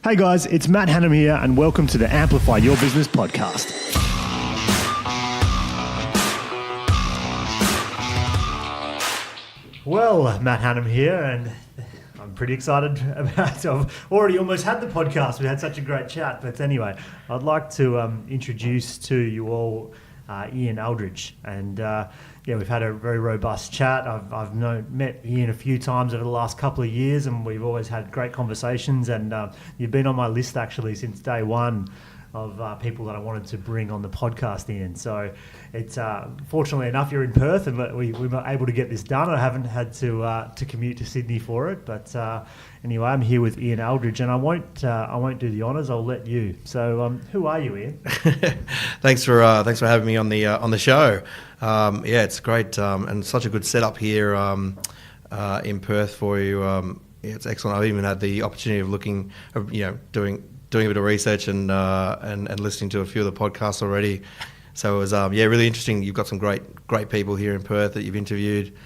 Hey guys, it's Matt Hanham here and welcome to the Amplify Your Business podcast. Well, Matt Hanham here and I'm pretty excited about I've already almost had the podcast. We had such a great chat. But anyway, I'd like to introduce to you all Ian Aldridge. And we've had a very robust chat. I've met Ian a few times over the last couple of years and we've always had great conversations. And you've been on my list actually since day one of people that I wanted to bring on the podcast, Ian. So it's fortunately enough you're in Perth and we were able to get this done. I haven't had to commute to Sydney for it, but anyway, I'm here with Ian Aldridge, and I won't do the honours. I'll let you. So who are you, Ian? Thanks for having me on the show. It's great and such a good setup here in Perth for you. It's excellent. I've even had the opportunity of looking, doing a bit of research and listening to a few of the podcasts already. So it was really interesting. You've got some great people here in Perth that you've interviewed.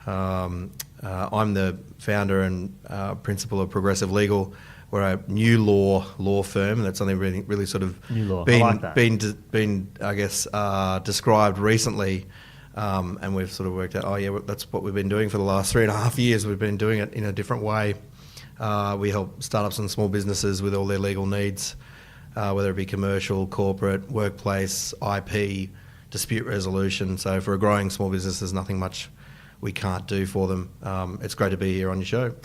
I'm the founder and principal of Progressive Legal. We're a new law firm, and that's only really sort of been I guess described recently. And we've sort of worked out, that's what we've been doing for the last 3.5 years. We've been doing it in a different way. We help startups and small businesses with all their legal needs, whether it be commercial, corporate, workplace, IP, dispute resolution. So for a growing small business, there's nothing much we can't do for them. It's great to be here on your show.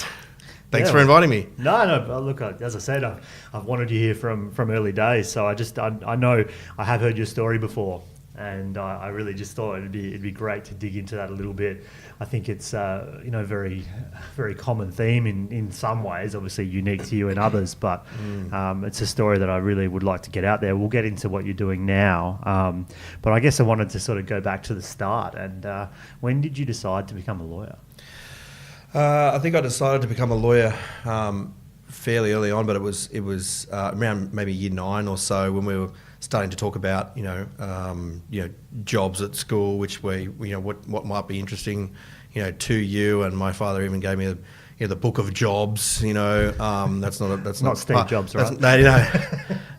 Thanks for inviting me. No. Look, as I said, I've wanted you here from early days. So I know I have heard your story before. And I really just thought it'd be great to dig into that a little bit. I think it's very very common theme in some ways, obviously unique to you and others, but it's a story that I really would like to get out there. We'll get into what you're doing now, but I guess I wanted to sort of go back to the start. And when did you decide to become a lawyer? I think I decided to become a lawyer fairly early on, but it was around maybe year 9 or so when we were starting to talk about jobs at school, which what might be interesting to you. And my father even gave me the book of jobs. That's not Steve Jobs, right?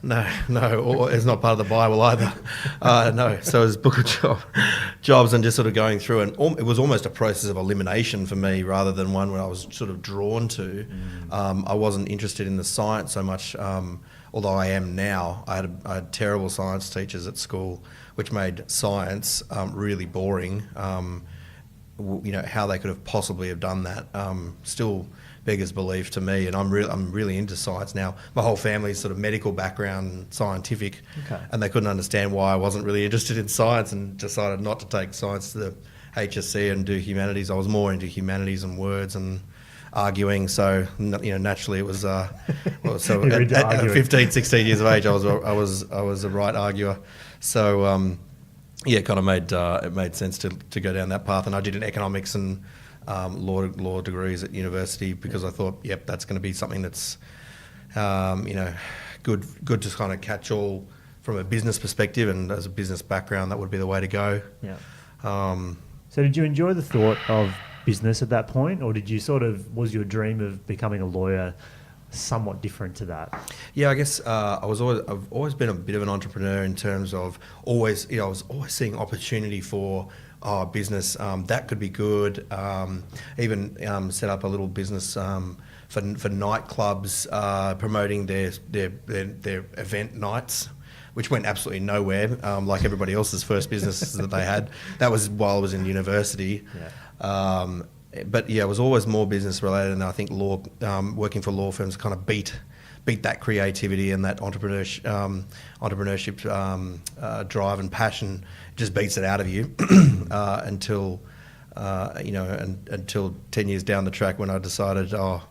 No, or it's not part of the Bible either. No, so it's book of jobs, and just sort of going through, and it was almost a process of elimination for me rather than one where I was sort of drawn to. I wasn't interested in the science so much. Although I am now. I had terrible science teachers at school, which made science really boring. How they could have possibly have done that still beggars belief to me. And I'm really into science now. My whole family's sort of medical background, scientific, and they couldn't understand why I wasn't really interested in science, and decided not to take science to the HSC and do humanities. I was more into humanities and words and arguing, so naturally it was at 15, 16 years of age I was a right arguer, so it kind of it made sense to go down that path. And I did an economics and law degrees at university because I thought that's going to be something that's good to kind of catch all from a business perspective, and as a business background that would be the way to go. So did you enjoy the thought of business at that point, or was your dream of becoming a lawyer somewhat different to that? I guess I've always been a bit of an entrepreneur in terms of I was always seeing opportunity for business that could be good. Even set up a little business for nightclubs, promoting their event nights, which went absolutely nowhere, like everybody else's first businesses that they had. That was while I was in university. But it was always more business related, and I think law, working for law firms, kind of beat that creativity and that entrepreneurship drive and passion. Just beats it out of you until 10 years down the track when I decided I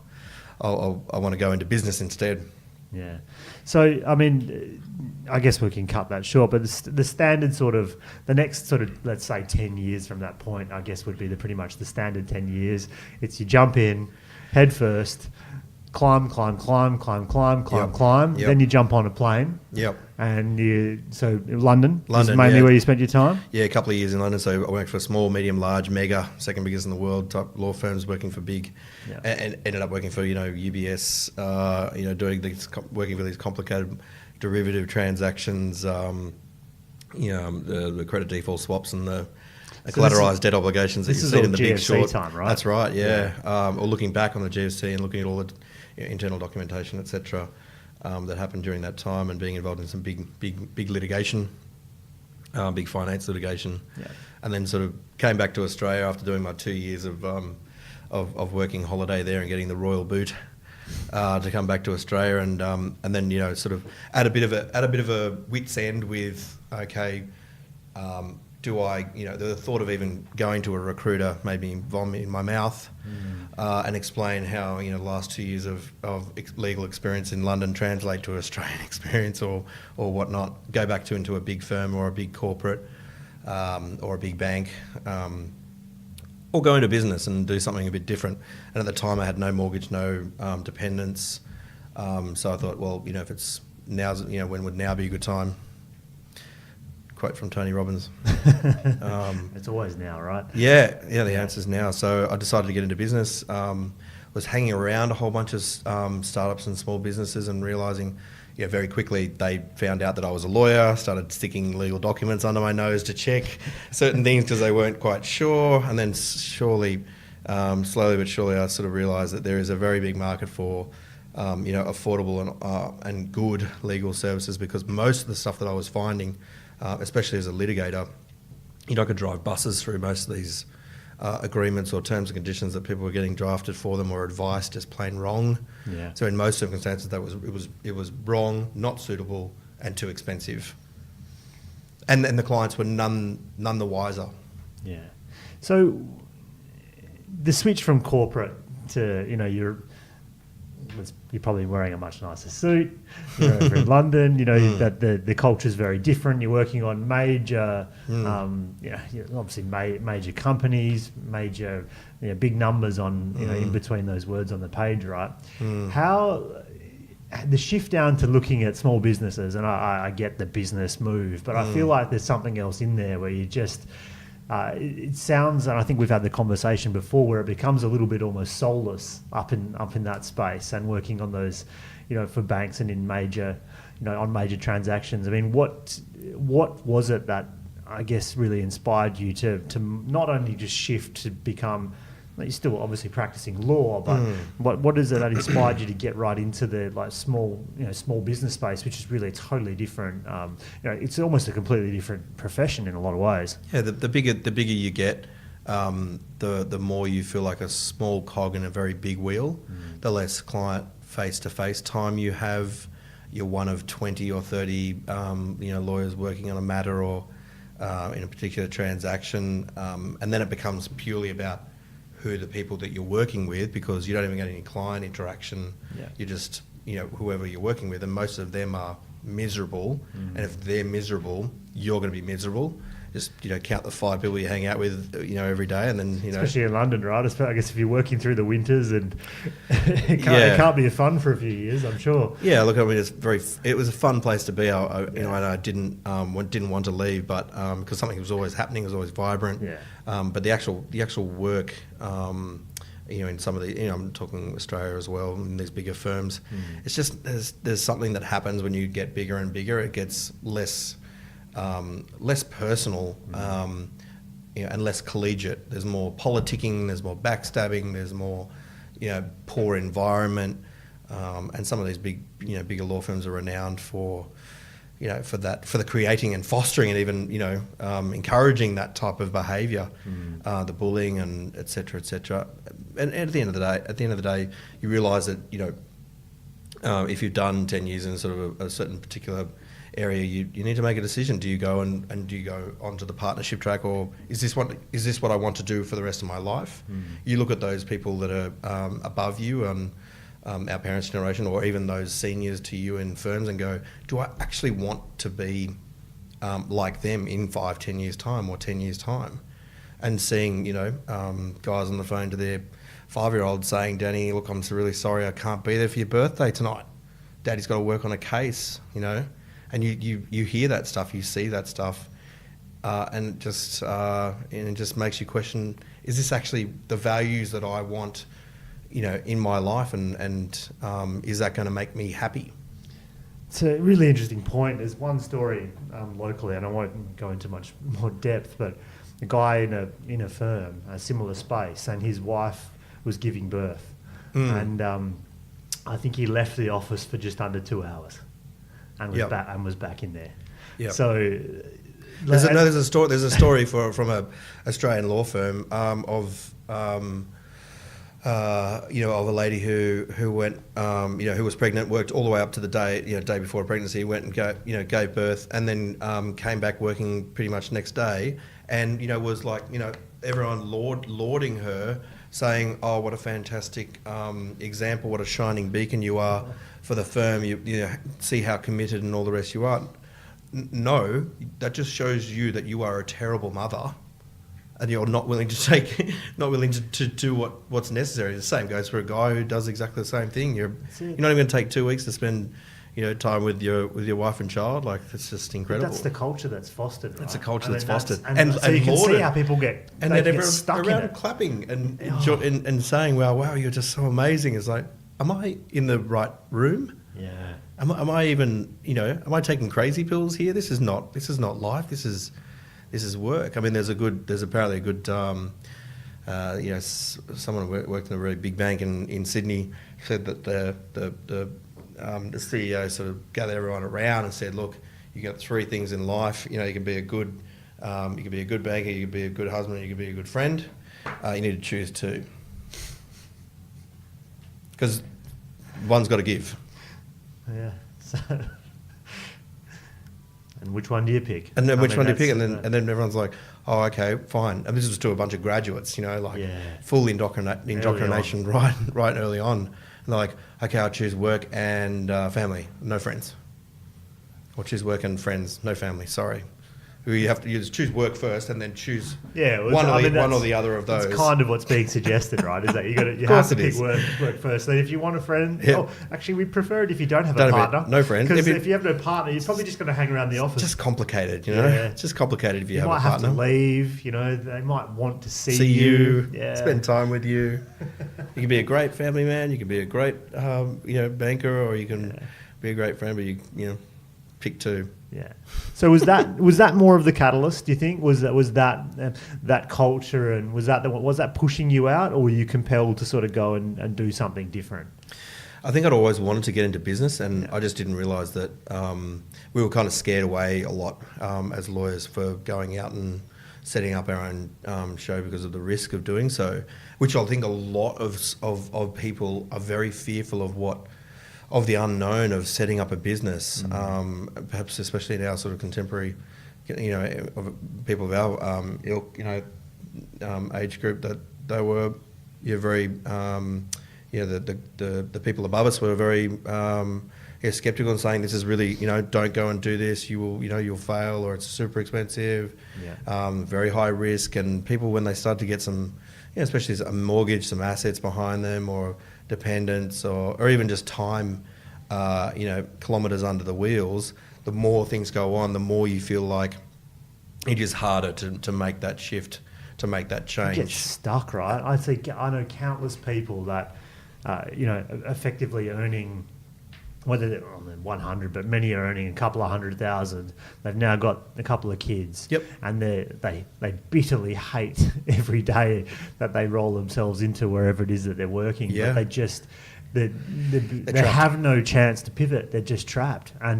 want to go into business instead. Yeah. So, I mean, I guess we can cut that short, but the standard the next let's say 10 years from that point, I guess would be pretty much the standard 10 years. It's you jump in, head first, climb. Yep. Then you jump on a plane. Yep. And so London is London, mainly yeah. where you spent your time? Yeah, a couple of years in London. So I worked for small, medium, large, mega, second biggest in the world type law firms, working for big, and ended up working for UBS. Working for these complicated derivative transactions. The credit default swaps and the collateralized debt obligations that you've seen in the Big Short. Time, right? That's right. Yeah. Or looking back on the GFC and looking at all the internal documentation, etc. That happened during that time, and being involved in some big litigation, big finance litigation, and then sort of came back to Australia after doing my 2 years of working holiday there and getting the royal boot to come back to Australia, and then sort of at a bit of a wit's end with do I, the thought of even going to a recruiter made me vomit in my mouth, and explain how, the last 2 years of legal experience in London translate to Australian experience or whatnot. Go back into a big firm or a big corporate, or a big bank, or go into business and do something a bit different. And at the time I had no mortgage, no dependents. So I thought, well, if it's now's, when would now be a good time? Quote from Tony Robbins. It's always now, right? Yeah, the answer's now. So I decided to get into business. Was hanging around a whole bunch of startups and small businesses, and realising, very quickly they found out that I was a lawyer, started sticking legal documents under my nose to check certain things because they weren't quite sure. And then slowly but surely, I sort of realised that there is a very big market for affordable and good legal services, because most of the stuff that I was finding, especially as a litigator, I could drive buses through most of these agreements or terms and conditions that people were getting drafted for them, or advice just plain wrong. Yeah. So in most circumstances, it was wrong, not suitable, and too expensive. And the clients were none the wiser. Yeah. So the switch from corporate to you're probably wearing a much nicer suit. You're over in London. That the culture is very different. You're working on major, obviously major companies, major, big numbers on in between those words on the page, right? How the shift down to looking at small businesses, and I get the business move, but I feel like there's something else in there where you just. It sounds, and I think we've had the conversation before, where it becomes a little bit almost soulless up in that space, and working on those, for banks and in major, on major transactions. I mean, what was it that I guess really inspired you to not only just shift to become, you're still obviously practicing law, but what is it that inspired you to get right into the small business space, which is really totally different? It's almost a completely different profession in a lot of ways. Yeah, the bigger you get, the more you feel like a small cog in a very big wheel. The less client face-to-face time you have. You're one of 20 or 30 lawyers working on a matter or in a particular transaction, and then it becomes purely about who are the people that you're working with, because you don't even get any client interaction. You're just, whoever you're working with, and most of them are miserable. And if they're miserable, you're going to be miserable. Just, count the 5 people you hang out with, every day, and then, Especially in London, right? I guess if you're working through the winters, and it can't be fun for a few years, I'm sure. Yeah, look, I mean, it was a fun place to be. And I didn't want to leave, but because something was always happening, it was always vibrant. Yeah. But the actual work, in some of the, I'm talking Australia as well, in these bigger firms, it's just there's something that happens when you get bigger and bigger. It gets less personal, and less collegiate. There's more politicking, there's more backstabbing, there's more, poor environment, and some of these bigger law firms are renowned for the creating and fostering and even encouraging that type of behaviour, the bullying and et cetera, et cetera. And at the end of the day, you realise that if you've done 10 years in sort of a certain particular area, you need to make a decision. Do you go and do you go onto the partnership track, or is this what I want to do for the rest of my life? You look at those people that are above you, and our parents' generation, or even those seniors to you in firms, and go, do I actually want to be like them in 5-10 years time, or 10 years time? And seeing guys on the phone to their 5-year-old saying, Danny, look, I'm really sorry I can't be there for your birthday tonight. Daddy's got to work on a case, you know. And you hear that stuff, you see that stuff, and it just makes you question, is this actually the values that I want, you know, in my life, and is that going to make me happy? It's a really interesting point. There's one story locally, and I won't go into much more depth, but a guy in a firm, a similar space, and his wife was giving birth, and I think he left the office for just under 2 hours, and was back in there. Yep. So there's a story from a Australian law firm of a lady who went, who was pregnant, worked all the way up to the day before pregnancy, went and gave birth, and then came back working pretty much next day, and was like, everyone lauding her, saying, "Oh, what a fantastic example! What a shining beacon you are for the firm. You see how committed and all the rest you are." No, that just shows you that you are a terrible mother, and you're not willing to do what's necessary. The same goes for a guy who does exactly the same thing. You're not even going to take 2 weeks to spend time with your wife and child. Like, it's just incredible. But that's the culture that's fostered, right? That's a culture that's fostered. So you can see how people get stuck in it. Clapping and saying, wow, you're just so amazing. It's like, am I in the right room? Yeah. Am I even, am I taking crazy pills here? This is not life. This is work. I mean, there's apparently a good, someone who worked in a really big bank in Sydney said that the CEO sort of gathered everyone around and said, look, you got 3 things in life. You can be a good banker, you can be a good husband, you can be a good friend. You need to choose 2. Because one's got to give. Yeah. So, and which one do you pick? And then which one do you pick? And then everyone's like, oh, okay, fine. And this was to a bunch of graduates, full indoctrination right early on. And they're like, okay, I'll choose work and family, no friends. Or choose work and friends, no family, sorry. You just choose work first and then choose one or the other of those. That's kind of what's being suggested, right? Is that you have to pick work first. So if you want a friend, actually we prefer it if you don't have a partner. No friends. Because if you have no partner, you're probably just going to hang around the office. It's just complicated, It's just complicated if you have a partner. You might have to leave, they might want to see you. Spend time with you. You can be a great family man, you can be a great banker, or you can be a great friend, but you pick 2. Yeah. So was that more of the catalyst? Do you think was that culture, and was that pushing you out, or were you compelled to sort of go and do something different? I think I'd always wanted to get into business, and I just didn't realise that we were kind of scared away a lot as lawyers for going out and setting up our own show because of the risk of doing so, which I think a lot of people are very fearful of the unknown of setting up a business, perhaps especially in our sort of contemporary, people of our ilk, age group, that they were very, the people above us were very skeptical and saying this is really, don't go and do this, you will, you'll fail, or it's super expensive, very high risk. And people, when they start to get some, especially a mortgage, some assets behind them, or dependence, or even just time, kilometres under the wheels, the more things go on, the more you feel like it is harder to make that shift, to make that change. You get stuck, right? I know countless people that, effectively earning, whether they're on the 100, but many are earning a couple of 100,000. They've now got a couple of kids, and they bitterly hate every day that they roll themselves into wherever it is that they're working. Yeah. But they have no chance to pivot. They're just trapped, they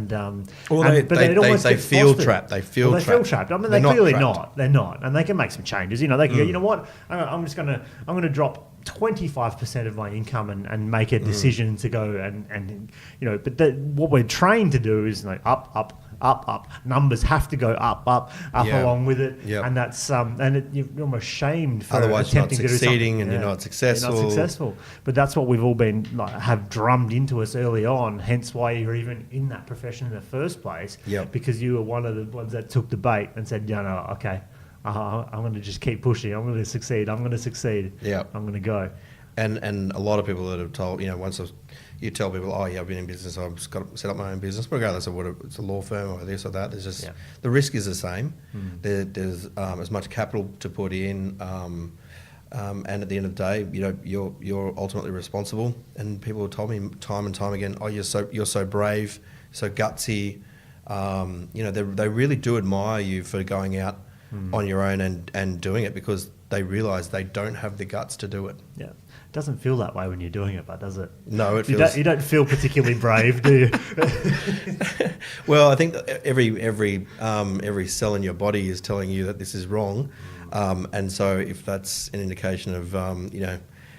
feel trapped. They feel trapped. I mean, they're clearly not. They're not, and they can make some changes. They can go, you know what? I'm gonna drop 25% of my income and make a decision to go and But what we're trained to do is up. Numbers have to go up along with it, and that's you're almost shamed for otherwise attempting not succeeding, to do something. And you're not successful. You're not successful. But that's what we've all been have drummed into us early on. Hence why you're even in that profession in the first place. Because you were one of the ones that took the bait and said, okay, I'm going to just keep pushing. I'm going to succeed. I'm going to go. And a lot of people that have told, you tell people, oh yeah, I've been in business, I've just got to set up my own business, regardless of whether it's a law firm or this or that. There's just the risk is the same. There's as much capital to put in, and at the end of the day, you're ultimately responsible. And people have told me time and time again, oh, you're so brave, so gutsy. They really do admire you for going out on your own and doing it, because they realise they don't have the guts to do it. Yeah, it doesn't feel that way when you're doing it, but does it? No, it feels... You don't feel particularly brave, do you? Well, I think that every cell in your body is telling you that this is wrong, and so if that's an indication of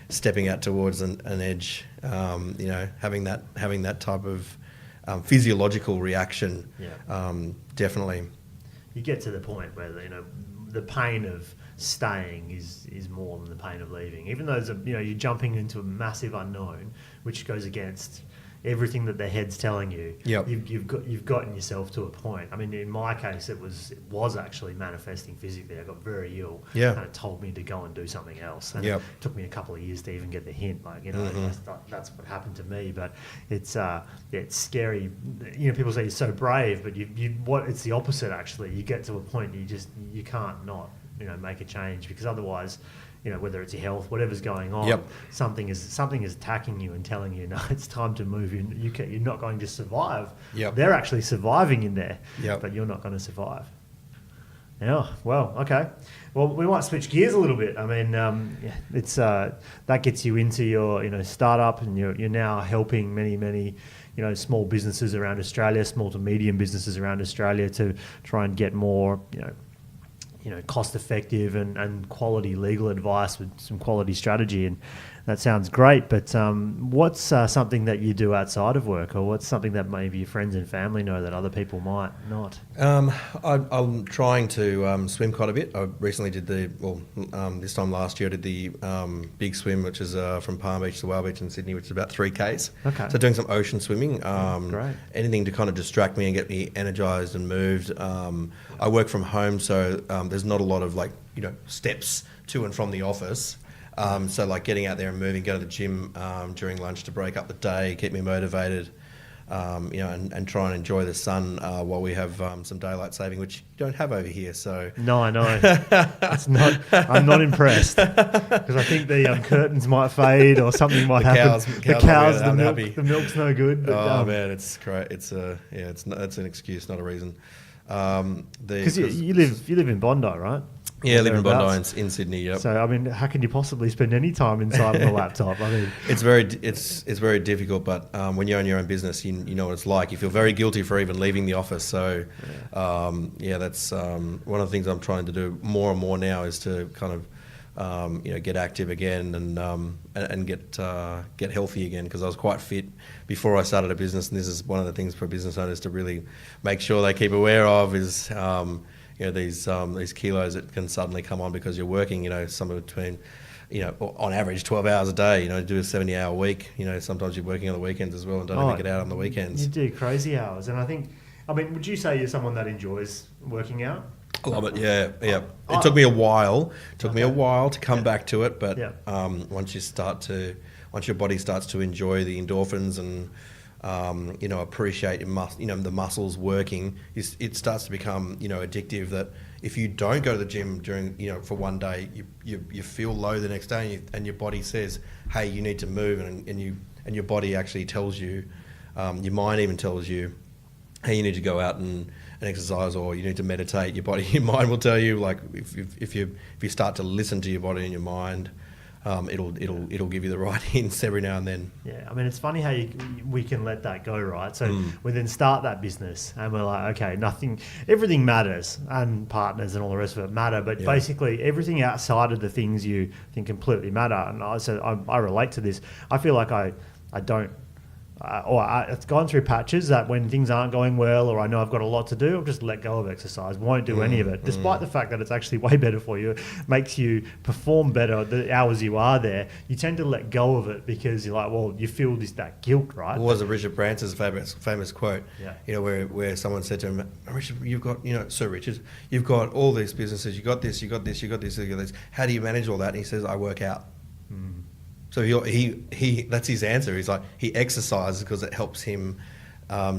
stepping out towards an edge, having that type of physiological reaction, definitely. You get to the point where the pain of staying is more than the pain of leaving, even though you're jumping into a massive unknown, which goes against everything that the head's telling you. Yep. You've gotten yourself to a point. I mean, in my case, it was actually manifesting physically. I got very ill. Yeah. And it told me to go and do something else. And Yep. it took me a couple of years to even get the hint. That's what happened to me. But it's scary. People say you're so brave, but it's the opposite actually. You get to a point you can't not make a change, because otherwise, whether it's your health, whatever's going on, Yep. something is attacking you and telling you, no, it's time to move. You're not going to survive. Yep. They're actually surviving in there, Yep. but you're not going to survive. Yeah, well, okay. Well, we might switch gears a little bit. I mean, it's that gets you into your startup, and you're now helping many small businesses around Australia, small to medium businesses around Australia, to try and get more cost-effective and quality legal advice with some quality strategy, and that sounds great. But what's something that you do outside of work, or what's something that maybe your friends and family know that other people might not? I'm trying to swim quite a bit. I recently did this time last year I did the big swim, which is from Palm Beach to Whale Beach in Sydney, which is about 3 Ks. Okay. So doing some ocean swimming. Great. Anything to kind of distract me and get me energised and moved. I work from home, so there's not a lot of steps to and from the office. So getting out there and moving, go to the gym during lunch to break up the day, keep me motivated, and try and enjoy the sun while we have some daylight saving, which you don't have over here. So no, I know. I'm not impressed, because I think the curtains might fade or something might happen. The cows, the milk's no good. But, man, it's great. It's an excuse, not a reason. Because you live in Bondi, right? Yeah, I live in Bondi in Sydney. Yep. So I mean, how can you possibly spend any time inside of a laptop? I mean, it's very difficult. But when you own your own business, you know what it's like. You feel very guilty for even leaving the office. So that's one of the things I'm trying to do more and more now, is to kind of get active again and get healthy again, because I was quite fit before I started a business, and this is one of the things for business owners to really make sure they keep aware of is these kilos that can suddenly come on because you're working somewhere between on average 12 hours a day, do a 70-hour week, sometimes you're working on the weekends as well and don't even get out on the weekends. You do crazy hours, and I mean, would you say you're someone that enjoys working out? I love it. Yeah. It took me a while. To come back to it, but once your body starts to enjoy the endorphins and appreciate the muscles working, it starts to become addictive. That if you don't go to the gym during for one day, you feel low the next day, and your body says, hey, you need to move, and your body actually tells you, your mind even tells you, hey, you need to go out and exercise, or you need to meditate. Your mind will tell you, if you start to listen to your body and your mind, it'll give you the right hints every now and then. Yeah, I mean, it's funny how we can let that go, right? So we then start that business, and we're like, okay, everything matters, and partners and all the rest of it matter, but basically everything outside of the things you think completely matter. And I relate to this. I feel like I don't. It's gone through patches that when things aren't going well, or I know I've got a lot to do, I'll just let go of exercise, won't do any of it, despite the fact that it's actually way better for you, makes you perform better the hours you are there. You tend to let go of it because you're like, well, you feel that guilt, right? What was it, Richard Branson's famous quote? Yeah. Where someone said to him, Richard, you've got, Sir Richard, you've got all these businesses, you got this, you got this, you got this, you got this. How do you manage all that? And he says, I work out. So he that's his answer. He's like, he exercises because it helps him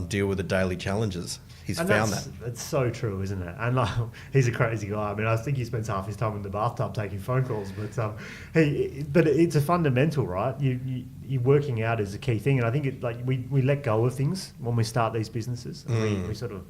deal with the daily challenges. He's found that. That's so true, isn't it? And like, he's a crazy guy. I mean, I think he spends half his time in the bathtub taking phone calls. But it's a fundamental, right? You working out is a key thing, and I think we let go of things when we start these businesses. And we sort of,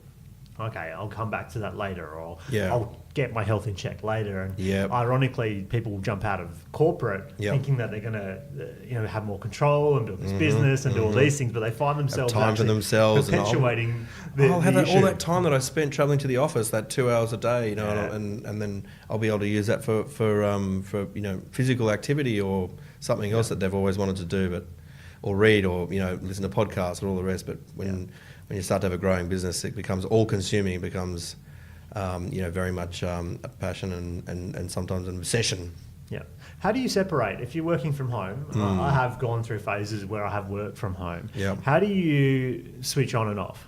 okay, I'll come back to that later, or I'll get my health in check later. And ironically, people will jump out of corporate thinking that they're going to, have more control and do this business and do all these things, but they find themselves have time for themselves perpetuating I'll have all that time that I spent traveling to the office, that 2 hours a day, and then I'll be able to use that for physical activity or something else that they've always wanted to do, or read, or listen to podcasts and all the rest. But when you start to have a growing business, it becomes all-consuming. It becomes, very much a passion and sometimes an obsession. Yeah. How do you separate? If you're working from home, I have gone through phases where I have worked from home. Yeah. How do you switch on and off?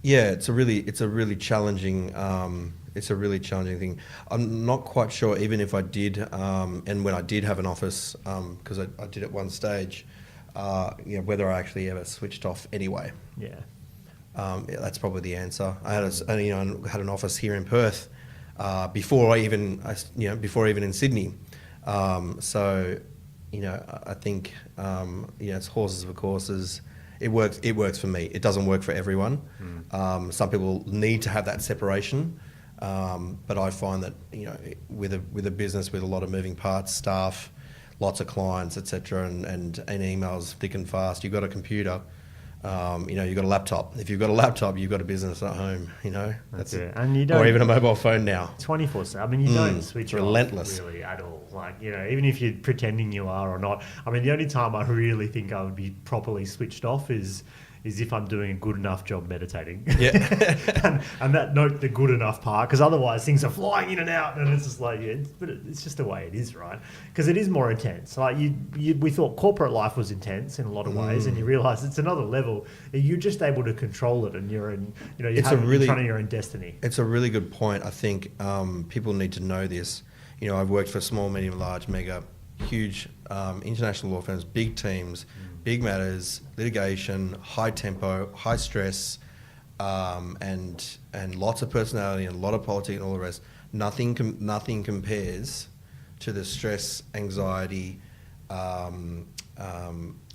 It's a really challenging. It's a really challenging thing. I'm not quite sure, even if I did, and when I did have an office, because I did at one stage, whether I actually ever switched off anyway. Yeah. That's probably the answer. I had had an office here in Perth before even in Sydney. I think it's horses for courses. It works for me. It doesn't work for everyone. Some people need to have that separation. But I find that with a business with a lot of moving parts, staff, lots of clients, etc., and emails thick and fast. You've got a computer, you've got a laptop. If you've got a laptop, you've got a business at home. That's it. And you don't, or even a mobile phone now. 24/7. I mean, you don't switch relentless. off really at all. Like even if you're pretending you are or not. I mean, the only time I really think I would be properly switched off is if I'm doing a good enough job meditating. Yeah. and that note the good enough part, because otherwise things are flying in and out, and it's just like, but it's just the way it is, right? Because it is more intense. Like we thought corporate life was intense in a lot of ways, and you realise it's another level. You're just able to control it, and you're in, you're in front of your own destiny. It's a really good point. I think people need to know this. I've worked for small, medium, large, mega, huge international law firms, big teams, big matters, litigation, high tempo, high stress, and lots of personality and a lot of politics and all the rest. Nothing compares to the stress, anxiety,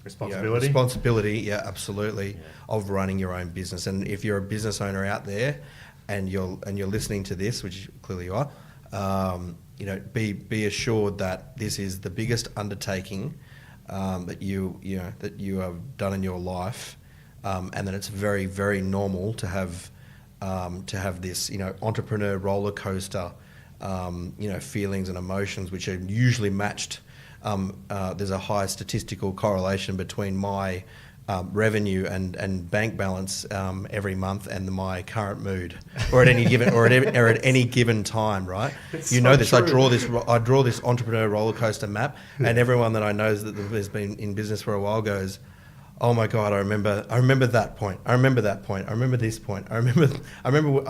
responsibility. Yeah, absolutely, of running your own business. And if you're a business owner out there, and you're listening to this, which clearly you are, be assured that this is the biggest undertaking that you have done in your life, and that it's very, very normal to have this entrepreneur roller coaster, feelings and emotions which are usually matched. There's a high statistical correlation between my revenue and bank balance every month and my current mood, or at any given time, right? It's this. true. I draw this entrepreneur roller coaster map, and everyone that I know that has been in business for a while goes, "Oh my God, I remember that point. I remember that point. I remember this point. I remember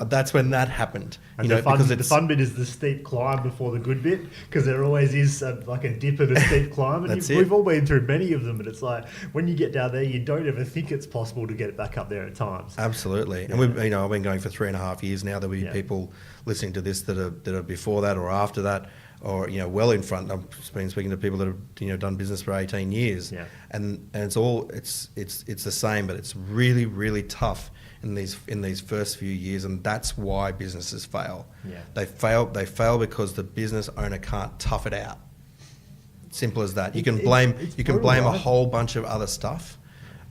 that's when that happened." And the fun bit is the steep climb before the good bit, because there always is a dip and a steep climb, and we've all been through many of them. But it's like when you get down there, you don't ever think it's possible to get back up there at times. Absolutely, and we've I've been going for 3.5 years now. There'll be people listening to this that are before that or after that, or well in front. I've been speaking to people that have done business for 18 years, and it's the same, but it's really, really tough in these first few years, and that's why businesses fail. They fail because the business owner can't tough it out. Simple as that. You can blame a whole bunch of other stuff,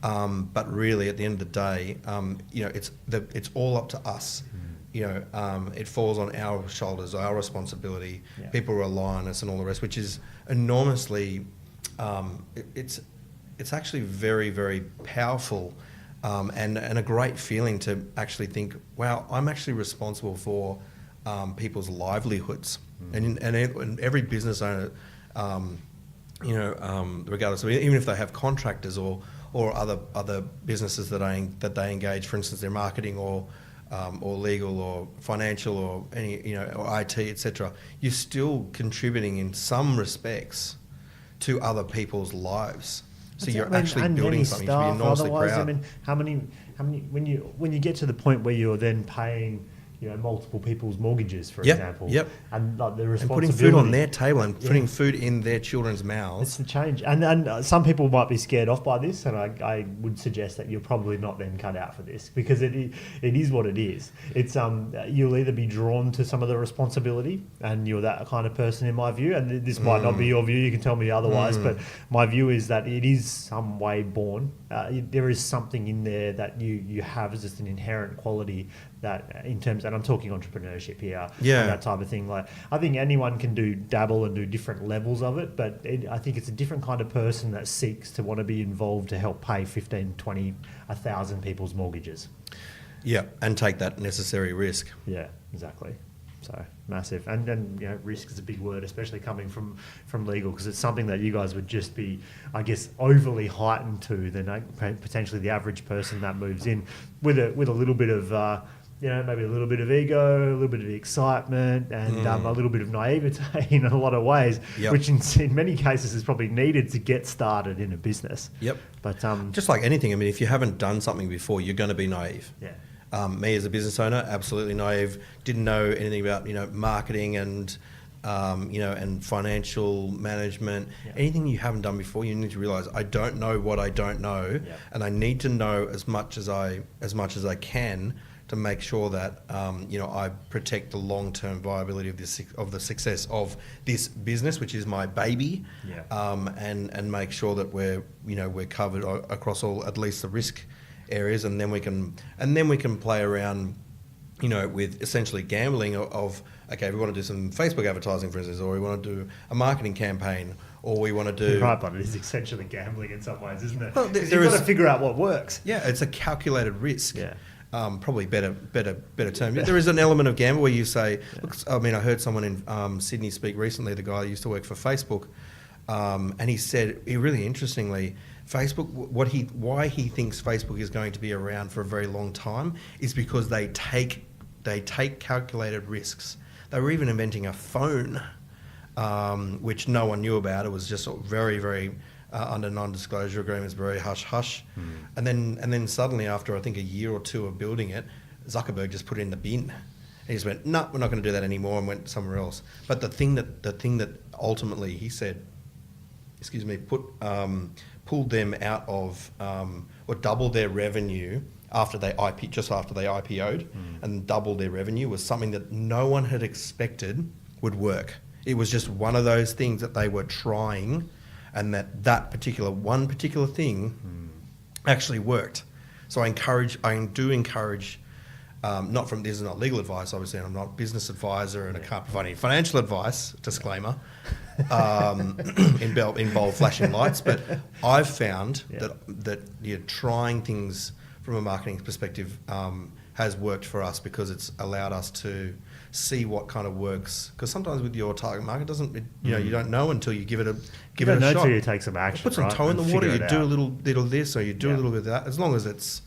but really at the end of the day, it's all up to us. It falls on our shoulders, our responsibility. People rely on us and all the rest, which is enormously, it's actually very, very powerful, and a great feeling to actually think, wow, I'm actually responsible for people's livelihoods. And every business owner, regardless of, even if they have contractors or other businesses that they engage, for instance, their marketing or or legal or financial or any, or IT, etc., you're still contributing in some respects to other people's lives. So you're actually building something. You should be enormously proud. I mean, how many when you get to the point where you're then paying, multiple people's mortgages, for example, and like the responsibility, and putting food on their table and putting food in their children's mouths. It's the change, and some people might be scared off by this, and I would suggest that you're probably not then cut out for this, because it is what it is. It's you'll either be drawn to some of the responsibility, and you're that kind of person in my view, and this might not be your view. You can tell me otherwise, but my view is that it is some way born. There is something in there that you have as just an inherent quality that, in terms, and I'm talking entrepreneurship here, and that type of thing. Like, I think anyone can dabble and do different levels of it, but I think it's a different kind of person that seeks to want to be involved to help pay 15, 20, 1,000 people's mortgages. Yeah, and take that necessary risk. Yeah, exactly. So massive, and risk is a big word, especially coming from legal, because it's something that you guys would just be, I guess, overly heightened to than potentially the average person that moves in with a little bit of maybe a little bit of ego, a little bit of excitement, and a little bit of naivete in a lot of ways, which in many cases is probably needed to get started in a business. Yep. But just like anything, I mean, if you haven't done something before, you're going to be naive. Yeah. Me as a business owner, absolutely naive. Didn't know anything about marketing and and financial management. Anything you haven't done before, you need to realize I don't know what I don't know, and I need to know as much as I can to make sure that I protect the long-term viability of the success of this business, which is my baby, and make sure that we're covered across all, at least the risk areas, and then we can play around with essentially gambling of okay, we want to do some Facebook advertising, for instance, or we want to do a marketing campaign, or we want to do... Right, but it is essentially gambling in some ways, isn't it? Well, you've got to figure out what works. Yeah, it's a calculated risk. Yeah. Probably better term. There is an element of gamble where you say, look, I mean, I heard someone in Sydney speak recently, the guy who used to work for Facebook, and he said, really interestingly, Facebook, why he thinks Facebook is going to be around for a very long time is because they take calculated risks. They were even inventing a phone, which no one knew about. It was just very, very under non-disclosure agreements, very hush-hush. And then suddenly, after I think a year or two of building it, Zuckerberg just put it in the bin. He just went, no, we're not going to do that anymore, and went somewhere else. But the thing that ultimately he said, pulled them out of or doubled their revenue after they IPO'd, and doubled their revenue, was something that no one had expected would work. It was just one of those things that they were trying, and that particular thing actually worked. So I do encourage, this is not legal advice, obviously, and I'm not a business advisor, and I can't provide any financial advice, disclaimer, in bold flashing lights, but I've found that trying things from a marketing perspective has worked for us, because it's allowed us to see what kind of works. Because sometimes with your target market, you don't know until you give it a shot. You don't know until you take some action. Put some toe in the water. You do a little of this, or you do a little bit of that. As long as it's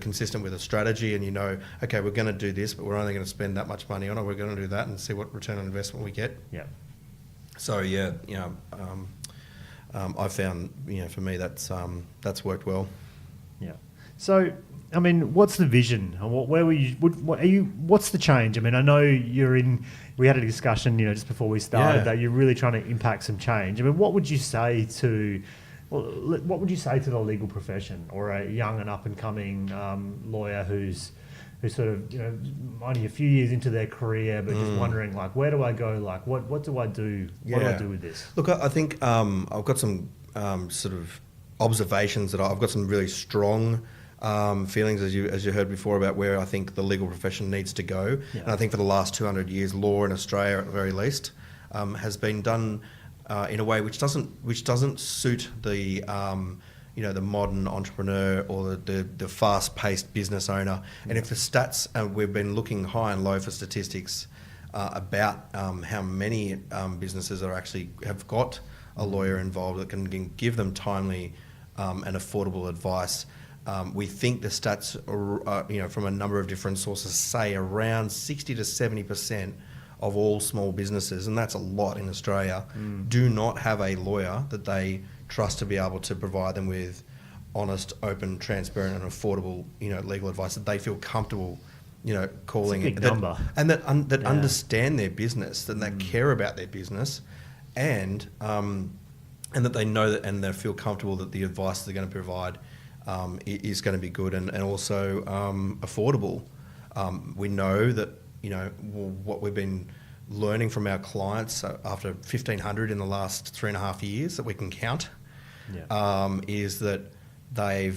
consistent with a strategy, and okay, we're going to do this, but we're only going to spend that much money on it. We're going to do that and see what return on investment we get. Yeah. So I found for me that's worked well. Yeah. So, I mean, what's the vision? Where were you? What's the change? I mean, I know we had a discussion, just before we started, that you're really trying to impact some change. I mean, what would you say to the legal profession, or a young and up and coming lawyer who's sort of only a few years into their career, but just wondering, like, where do I go? Like, what do I do? What do I do with this? Look, I think I've got some sort of observations that I've got some really strong feelings, as you heard before, about where I think the legal profession needs to go. Yeah. And I think for the last 200 years, law in Australia, at the very least, has been done in a way which doesn't suit the the modern entrepreneur or the fast-paced business owner. And if the stats, we've been looking high and low for statistics about how many businesses have got a lawyer involved that can give them timely and affordable advice. we think the stats, are, from a number of different sources, say around 60 to 70% of all small businesses, and that's a lot in Australia, do not have a lawyer that they trust to be able to provide them with honest, open, transparent, and affordable, legal advice that they feel comfortable, calling It's a big number. that understand their business, that care about their business, and that they know that and they feel comfortable that the advice they're going to provide is going to be good and also affordable. We know that what we've been learning from our clients after 1,500 in the last 3.5 years that we can count is that they're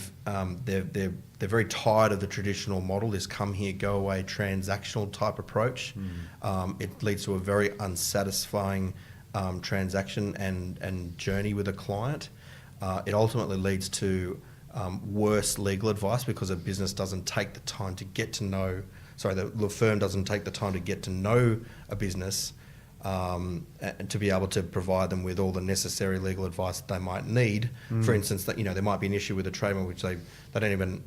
very tired of the traditional model, this come here, go away, transactional type approach. It leads to a very unsatisfying transaction and journey with a client. It ultimately leads to worse legal advice because a business doesn't take the time to get to know, the firm doesn't take the time to get to know a business and to be able to provide them with all the necessary legal advice that they might need. For instance, that there might be an issue with a trademark which they don't even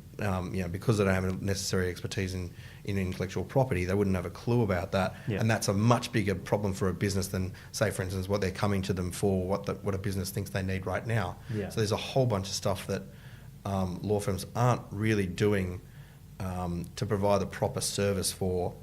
because they don't have a necessary expertise in intellectual property, they wouldn't have a clue about that. And that's a much bigger problem for a business than, say, for instance, what they're coming to them for, what a business thinks they need right now. So there's a whole bunch of stuff that law firms aren't really doing to provide the proper service for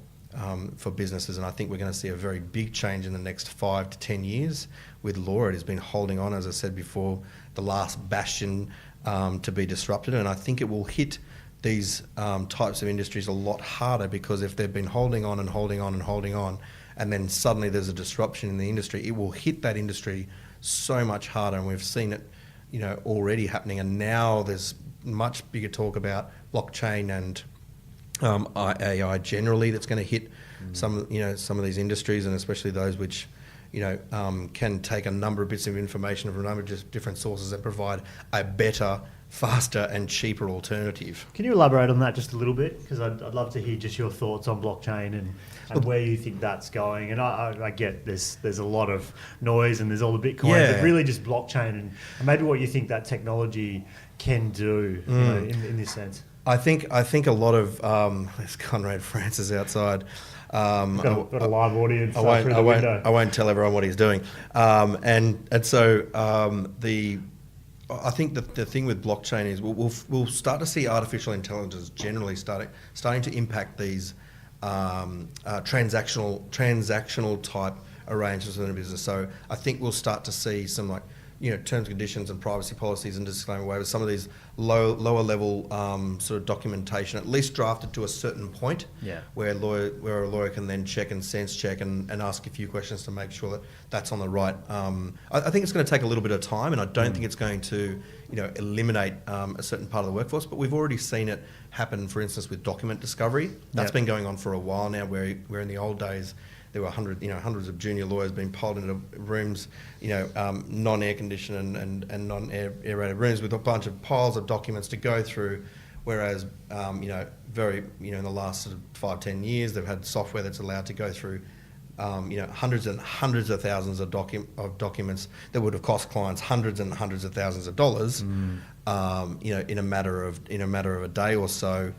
businesses, and I think we're going to see a very big change in the next 5 to 10 years with law. It has been holding on, as I said before, the last bastion to be disrupted, and I think it will hit these types of industries a lot harder, because if they've been holding on and holding on and holding on, and then suddenly there's a disruption in the industry, it will hit that industry so much harder, and we've seen it already happening, and now there's much bigger talk about blockchain and AI generally that's going to hit some of these industries, and especially those which can take a number of bits of information from a number of different sources and provide a better, faster and cheaper alternative. Can you elaborate on that just a little bit? Because I'd love to hear just your thoughts on blockchain and where you think that's going. And I get there's a lot of noise and there's all the Bitcoin, but really just blockchain and maybe what you think that technology can do in this sense. I think a lot of there's Conrad Francis outside. Got a live audience. I won't tell everyone what he's doing. So I think that the thing with blockchain is we'll start to see artificial intelligence generally starting to impact these transactional type arrangements within a business. So I think we'll start to see some terms and conditions and privacy policies and disclaimer waivers, some of these lower level sort of documentation, at least drafted to a certain point, where a lawyer can then check and sense check and ask a few questions to make sure that that's on the right. I think it's going to take a little bit of time, and I don't think it's going to eliminate a certain part of the workforce, but we've already seen it happen, for instance, with document discovery. That's been going on for a while now, where in the old days there were hundreds of junior lawyers being pulled into rooms, non-air conditioned and non-aerated rooms with a bunch of piles of documents to go through. Whereas, in the last sort of 5-10 years, they've had software that's allowed to go through, hundreds and hundreds of thousands of documents that would have cost clients hundreds and hundreds of thousands of dollars, in a matter of a day or so.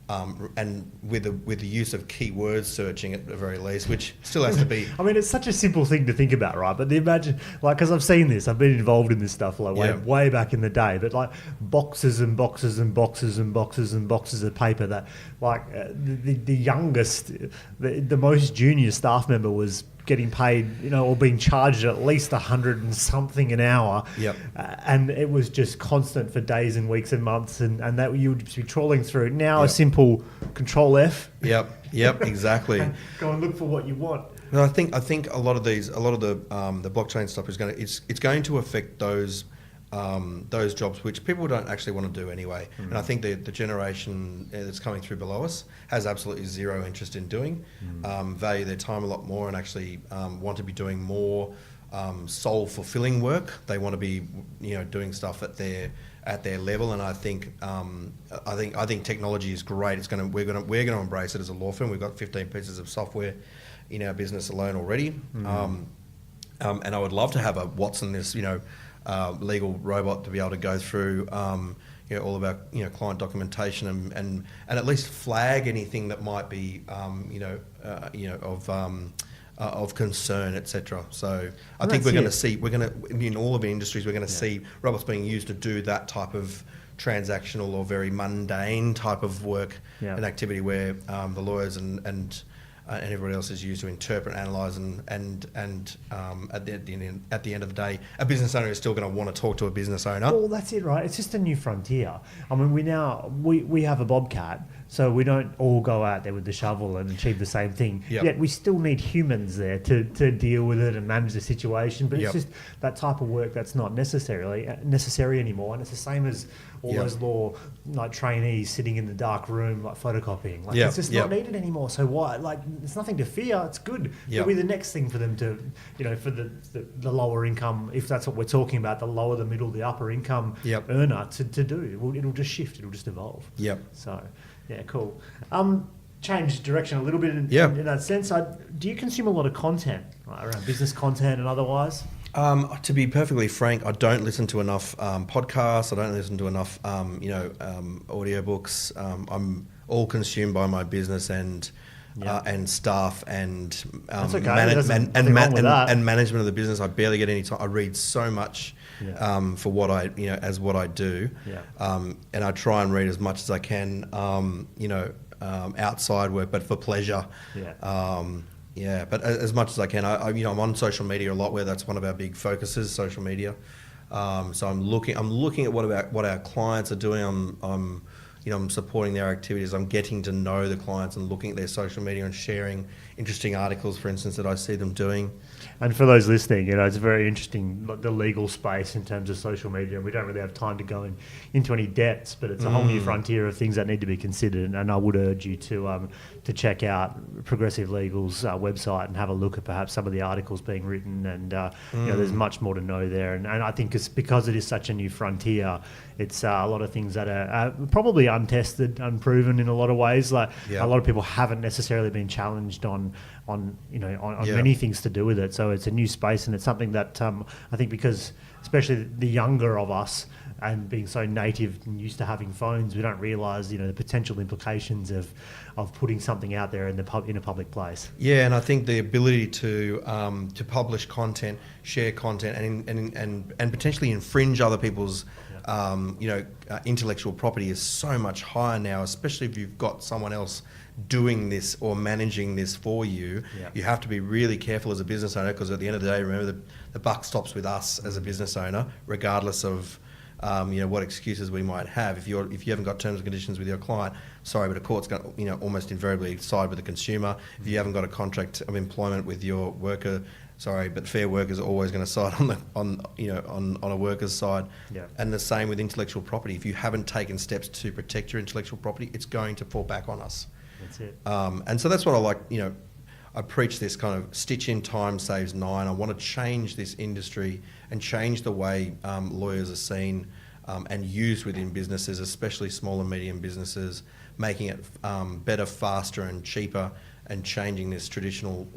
And with the use of keyword searching at the very least, which still has to be. I mean, it's such a simple thing to think about, right? But imagine, because I've seen this, I've been involved in this stuff way back in the day. But boxes and boxes and boxes and boxes and boxes of paper that, the youngest, the most junior staff member was getting paid, or being charged at least 100 and something an hour. And it was just constant for days and weeks and months, and that you would be trawling through. Now a simple Control F. Yep, exactly. Go and look for what you want. And I think a lot of the blockchain stuff is it's going to affect those jobs which people don't actually want to do anyway. And I think the generation that's coming through below us has absolutely zero interest in doing, value their time a lot more, and actually want to be doing more soul fulfilling work. They want to be doing stuff at their level. And I think technology is great. We're going to embrace it as a law firm. We've got 15 pieces of software in our business alone already, and I would love to have a Watson, this legal robot, to be able to go through all of our client documentation and at least flag anything that might be of concern, etc. So I think we're going to in all of the industries, we're going to see robots being used to do that type of transactional or very mundane type of work and activity, where the lawyers and everybody else is used to interpret, analyse, and at the end of the day, a business owner is still going to want to talk to a business owner. Well, that's it, right? It's just a new frontier. I mean, we have a bobcat, so we don't all go out there with the shovel and achieve the same thing. Yet we still need humans there to deal with it and manage the situation. But it's just that type of work that's not necessary anymore. And it's the same as all those law trainees sitting in the dark room photocopying. It's just not needed anymore. So why? It's nothing to fear. It's good. It'll be the next thing for them to, for the lower income, if that's what we're talking about, the lower, the middle, the upper income earner to do. It'll just shift. It'll just evolve. So, yeah, cool. Change direction a little bit in that sense. Do you consume a lot of content around business content and otherwise? To be perfectly frank, I don't listen to enough podcasts. I don't listen to enough, audiobooks. I'm all consumed by my business and staff and management of the business. I barely get any time. I read so much for what I as what I do, and I try and read as much as I can. Outside work, but for pleasure. But as much as I can, I'm on social media a lot, where that's one of our big focuses, social media. So I'm looking at what our clients are doing. I'm supporting their activities. I'm getting to know the clients and looking at their social media and sharing interesting articles, for instance, that I see them doing. And for those listening, it's very interesting, the legal space in terms of social media. And we don't really have time to go into any depths, but it's a whole new frontier of things that need to be considered. And I would urge you to check out Progressive Legal's website and have a look at perhaps some of the articles being written. And there's much more to know there. And I think it's because it is such a new frontier. It's a lot of things that are probably untested, unproven in a lot of ways. A lot of people haven't necessarily been challenged on many things to do with it. So it's a new space, and it's something that I think, because especially the younger of us, and being so native and used to having phones, we don't realise the potential implications of putting something out there in a public place. Yeah, and I think the ability to publish content, share content, and potentially infringe other people's intellectual property is so much higher now, especially if you've got someone else doing this or managing this for you. You have to be really careful as a business owner, because at the end of the day, remember, the buck stops with us as a business owner, regardless of what excuses we might have. If you haven't got terms and conditions with your client, sorry, but a court's going to almost invariably side with the consumer. If you haven't got a contract of employment with your worker, sorry, but fair work is always going to side on a worker's side. And the same with intellectual property. If you haven't taken steps to protect your intellectual property, it's going to fall back on us. That's it. And so that's what I like. I preach this kind of stitch in time saves nine. I want to change this industry and change the way lawyers are seen and used within businesses, especially small and medium businesses, making it better, faster and cheaper, and changing this traditional,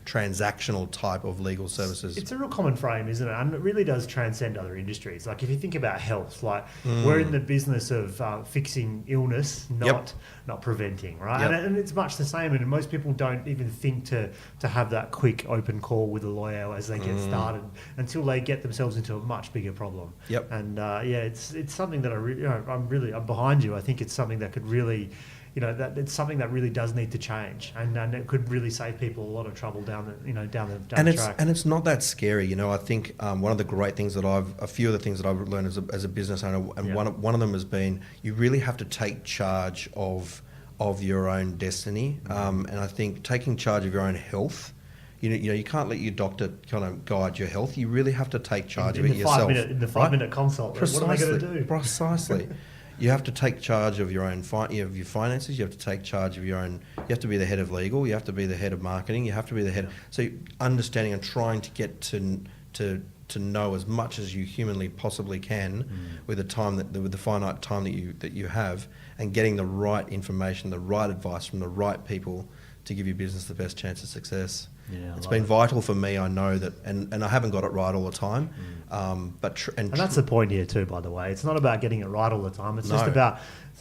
transactional type of legal services. It's a real common frame, isn't it? And it really does transcend other industries. Like if you think about health, we're in the business of fixing illness, not preventing, right? And it's much the same. And most people don't even think to have that quick open call with a lawyer as they get started, until they get themselves into a much bigger problem. And it's something that I'm behind you. I think it's something that could really, that it's something that really does need to change, and it could really save people a lot of trouble down the track. And it's not that scary. I think one of the great things a few of the things that I've learned as a business owner, and one of them has been, you really have to take charge of your own destiny. And I think taking charge of your own health, you can't let your doctor kind of guide your health. You really have to take charge of it yourself. In the 5-minute consult, Precisely, what am I going to do? Precisely. You have to take charge of your own your finances. You have to take charge of your own. You have to be the head of legal. You have to be the head of marketing. You have to be the head. So understanding and trying to get to know as much as you humanly possibly can with the finite time that you have, and getting the right information, the right advice from the right people to give your business the best chance of success. Yeah, it's been vital for me. I know that, and I haven't got it right all the time. And that's the point here too, by the way. It's not about getting it right all the time. It's just No.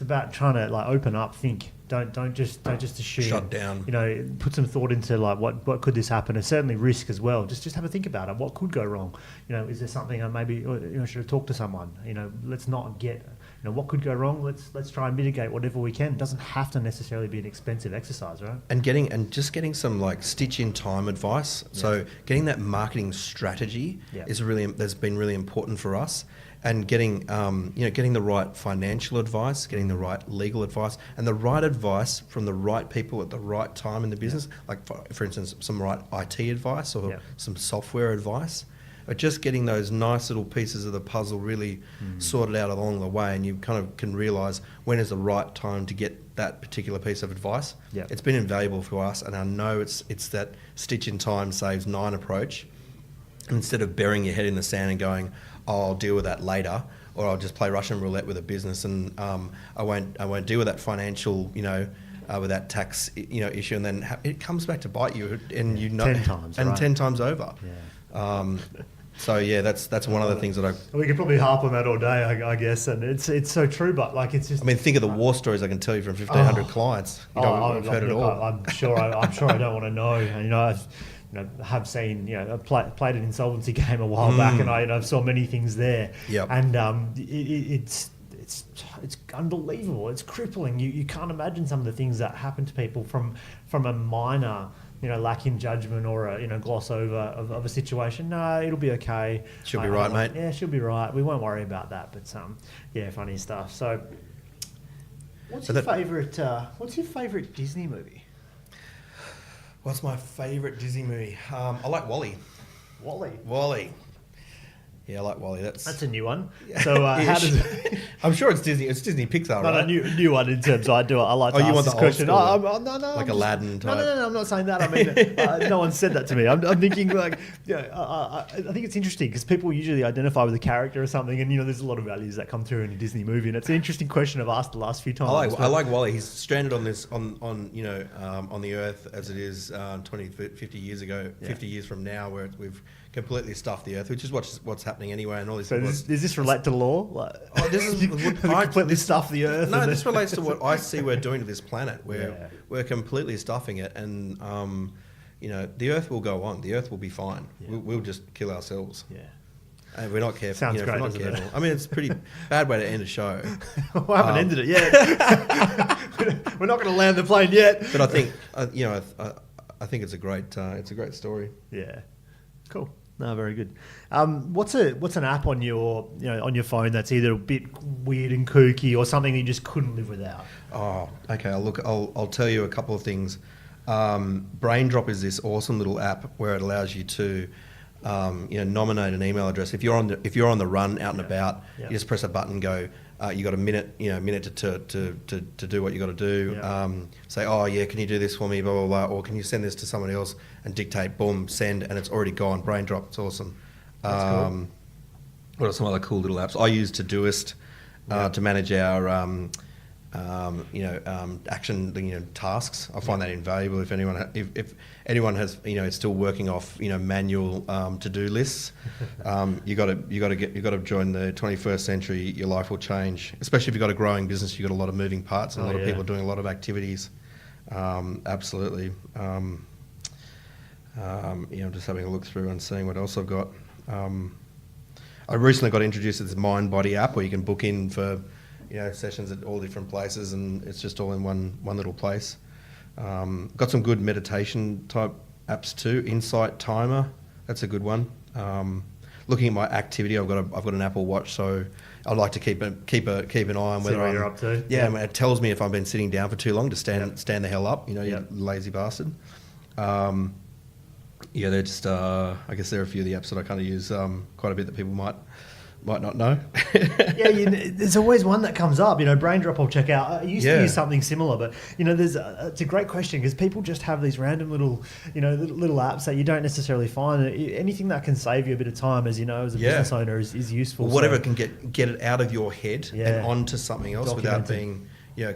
about trying to like open up, think. Don't just assume. Shut down. You know, put some thought into like what could this happen, and certainly risk as well. Just have a think about it. What could go wrong? You know, is there something I maybe should have talked to someone? You know, let's not get. You know, what could go wrong? Let's try and mitigate whatever we can. It doesn't have to necessarily be an expensive exercise, right? And getting some like stitch in time advice. Yeah. So getting that marketing strategy that's been really important for us. And getting the right financial advice, getting the right legal advice, and the right advice from the right people at the right time in the business. Like for instance, some right IT advice or some software advice. But just getting those nice little pieces of the puzzle really sorted out along the way, and you kind of can realise when is the right time to get that particular piece of advice. Yeah. It's been invaluable for us, and I know it's that stitch in time saves 9 approach. And instead of burying your head in the sand and going, I'll deal with that later, or I'll just play Russian roulette with a business, and I won't deal with that financial, with that tax, issue, and then it comes back to bite you, and 10 times, and right. 10 times over. Yeah. So yeah, that's one of the things that we could probably harp on that all day, I guess, and it's so true. But like, it's just. I mean, think of the war stories I can tell you from 1,500 clients. I've heard it all. I'm sure I don't want to know. And, I have seen, I played an insolvency game a while back, and I saw many things there. Yep. And it's unbelievable. It's crippling. You can't imagine some of the things that happen to people from a minor, lack in judgment or a gloss over of a situation. No, it'll be okay. She'll be right, mate. Yeah, she'll be right. We won't worry about that. But funny stuff. So, what's your favorite Disney movie? What's my favourite Disney movie? I like Wall-E. Wall-E. Yeah, I like Wall-E. That's a new one. So how does it... I'm sure it's Disney. It's Disney Pixar, right? No, new one in terms. I like to ask this question. No, like Aladdin type. No. I'm not saying that. I mean, no one said that to me. I'm thinking like, I think it's interesting because people usually identify with a character or something, and there's a lot of values that come through in a Disney movie, and it's an interesting question I've asked the last few times. I like Wall-E. He's stranded on the Earth as it is 20, 50 years ago, 50 years from now, where we've completely stuffed the Earth, which is what's happening anyway, and all these. So does this relate to law? Like, this is completely stuff the Earth. No, this relates to what I see we're doing to this planet. We're completely stuffing it, and the Earth will go on. The Earth will be fine. Yeah. We'll just kill ourselves. Yeah. And we're not careful. Sounds great, we're not careful. I mean, it's a pretty bad way to end a show. I haven't ended it yet. We're not going to land the plane yet. But I think I think it's a great story. Yeah. Cool. No, very good. What's an app on your phone that's either a bit weird and kooky or something that you just couldn't live without? Oh, okay. I'll tell you a couple of things. Braindrop is this awesome little app where it allows you to nominate an email address. If you're on the run out and about, you just press a button, go. You got a minute to do what you got to do. Say, oh yeah, can you do this for me? Blah blah blah. Or can you send this to somebody else and dictate? Boom, send, and it's already gone. Braindrop, it's awesome. That's cool. What are some other cool little apps? I use Todoist to manage our action tasks. I find that invaluable. If anyone has is still working off manual to-do lists, you got to join the 21st century. Your life will change, especially if you've got a growing business. You've got a lot of moving parts and a lot of people doing a lot of activities. Absolutely. I'm just having a look through and seeing what else I've got. I recently got introduced to this Mind Body app where you can book in for sessions at all different places, and it's just all in one little place. Got some good meditation type apps too. Insight Timer, that's a good one. Looking at my activity, I've got an Apple Watch, so I like to keep an eye on whether you're up to. Yeah, it tells me if I've been sitting down for too long to stand the hell up. You lazy bastard. They're just. I guess there are a few of the apps that I kind of use quite a bit that people might not know. There's always one that comes up. Braindrop I'll check out. I used to use something similar, but it's a great question because people just have these random little apps that you don't necessarily find. Anything that can save you a bit of time, as as a business owner, is useful. Well, whatever can get it out of your head and onto something else without being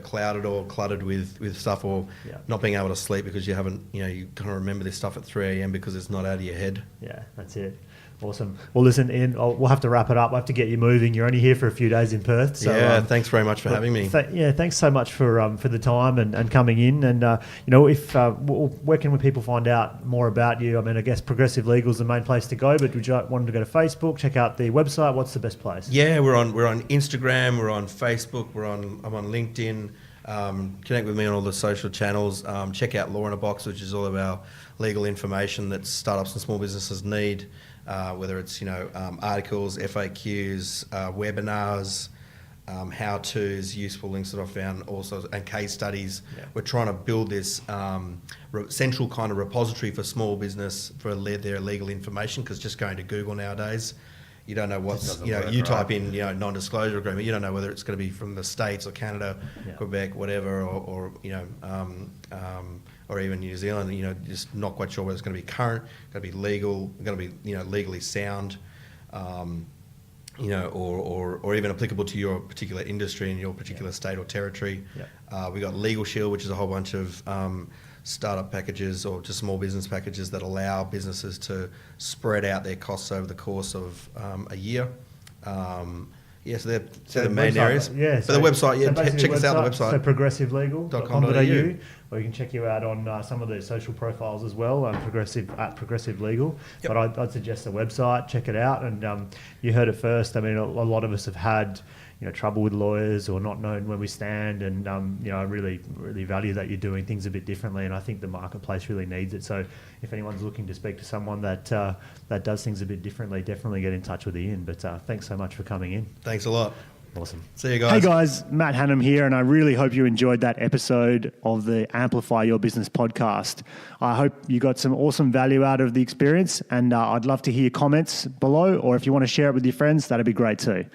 clouded or cluttered with stuff, or not being able to sleep because you haven't, you kind of remember this stuff at 3 a.m. because it's not out of your head. Yeah, that's it. Awesome. Well, listen, Ian, we'll have to wrap it up. I have to get you moving. You're only here for a few days in Perth. So, thanks very much for having me. Thanks so much for the time and coming in. And, if where can people find out more about you? I mean, I guess Progressive Legal is the main place to go, but would you want to go to Facebook, check out the website? What's the best place? Yeah, we're on Instagram, we're on Facebook, I'm on LinkedIn. Connect with me on all the social channels. Check out Law in a Box, which is all of our legal information that startups and small businesses need. Whether it's articles, FAQs, webinars, how-tos, useful links that I've found, also, and case studies. Yeah. We're trying to build this central kind of repository for small business for their legal information, because just going to Google nowadays, you don't know what's, you type in, non-disclosure agreement, you don't know whether it's going to be from the States or Canada, Quebec, whatever, or even New Zealand, just not quite sure whether it's going to be current, going to be legal, going to be, legally sound, or even applicable to your particular industry in your particular state or territory. We got Legal Shield, which is a whole bunch of startup packages or just small business packages that allow businesses to spread out their costs over the course of a year. So they're the main areas. Yeah, so the website, check us out on the website. So progressivelegal.com.au, or you can check you out on some of the social profiles as well, Progressive Legal. Yep. But I'd suggest the website, check it out. And you heard it first. I mean, a lot of us have had trouble with lawyers or not knowing where we stand, and I really value that you're doing things a bit differently, and I think the marketplace really needs it. So if anyone's looking to speak to someone that does things a bit differently, definitely get in touch with Ian. But thanks so much for coming in. Thanks a lot. Awesome. See you guys. Hey guys, Matt Hanham here, and I really hope you enjoyed that episode of the Amplify Your Business podcast. I hope you got some awesome value out of the experience, and I'd love to hear your comments below, or if you want to share it with your friends, that'd be great too.